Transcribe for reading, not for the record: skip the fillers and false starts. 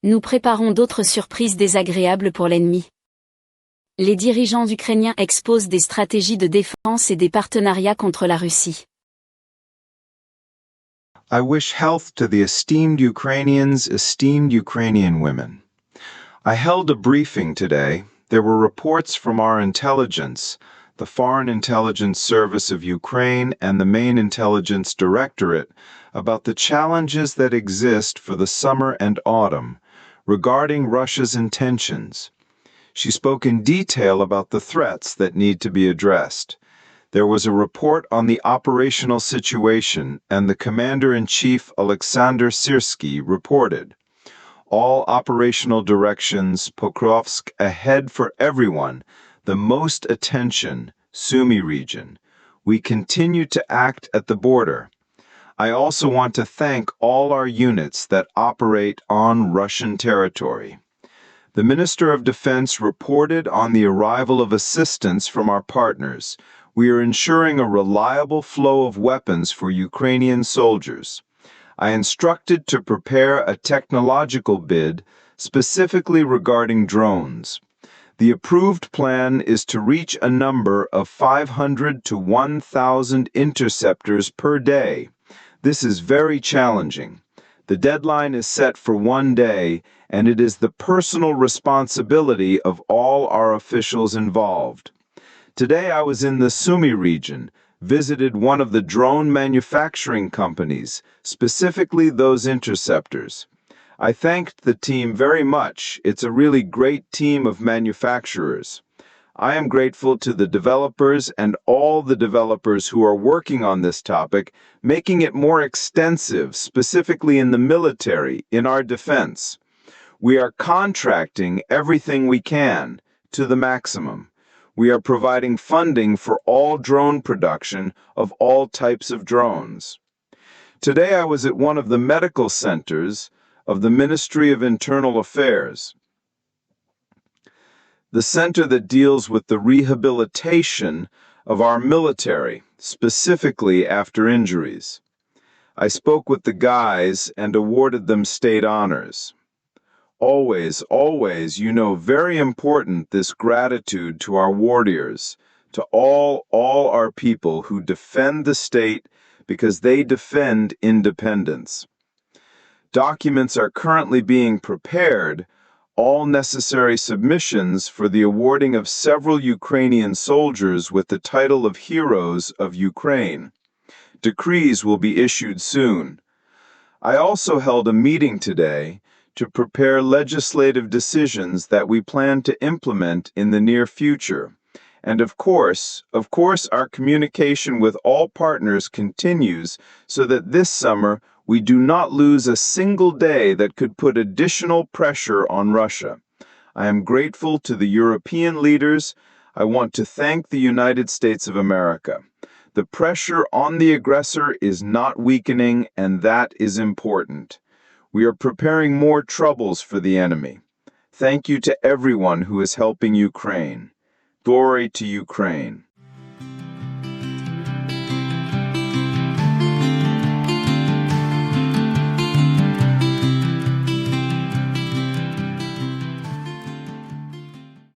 Nous préparons d'autres surprises désagréables pour l'ennemi. Les dirigeants ukrainiens exposent des stratégies de défense et des partenariats contre la Russie. I wish health to the esteemed Ukrainians, esteemed Ukrainian women. I held a briefing today. There were reports from our intelligence, the Foreign Intelligence Service of Ukraine and the main intelligence directorate, about the challenges that exist for the summer and autumn regarding Russia's intentions. She spoke in detail about the threats that need to be addressed. There was a report on the operational situation, and the Commander-in-Chief Alexander Sirsky reported. All operational directions, Pokrovsk ahead for everyone, the most attention, Sumy region. We continue to act at the border. I also want to thank all our units that operate on Russian territory. The Minister of Defense reported on the arrival of assistance from our partners. We are ensuring a reliable flow of weapons for Ukrainian soldiers. I instructed to prepare a technological bid specifically regarding drones. The approved plan is to reach a number of 500 to 1,000 interceptors per day. This is very challenging. The deadline is set for 1 day, and it is the personal responsibility of all our officials involved. Today I was in the Sumy region, visited one of the drone manufacturing companies, specifically those interceptors. I thanked the team very much. It's a really great team of manufacturers. I am grateful to the developers and all the developers who are working on this topic, making it more extensive, specifically in the military, in our defense. We are contracting everything we can to the maximum. We are providing funding for all drone production of all types of drones. Today I was at one of the medical centers of the Ministry of Internal Affairs, the center that deals with the rehabilitation of our military, specifically after injuries. I spoke with the guys and awarded them state honors. Always, very important this gratitude to our warriors, to all our people who defend the state because they defend independence. Documents are currently being prepared, all necessary submissions for the awarding of several Ukrainian soldiers with the title of Heroes of Ukraine. Decrees will be issued soon. I also held a meeting today to prepare legislative decisions that we plan to implement in the near future. And of course, our communication with all partners continues so that this summer we do not lose a single day that could put additional pressure on Russia. I am grateful to the European leaders. I want to thank the United States of America. The pressure on the aggressor is not weakening, and that is important. We are preparing more troubles for the enemy. Thank you to everyone who is helping Ukraine. Glory to Ukraine.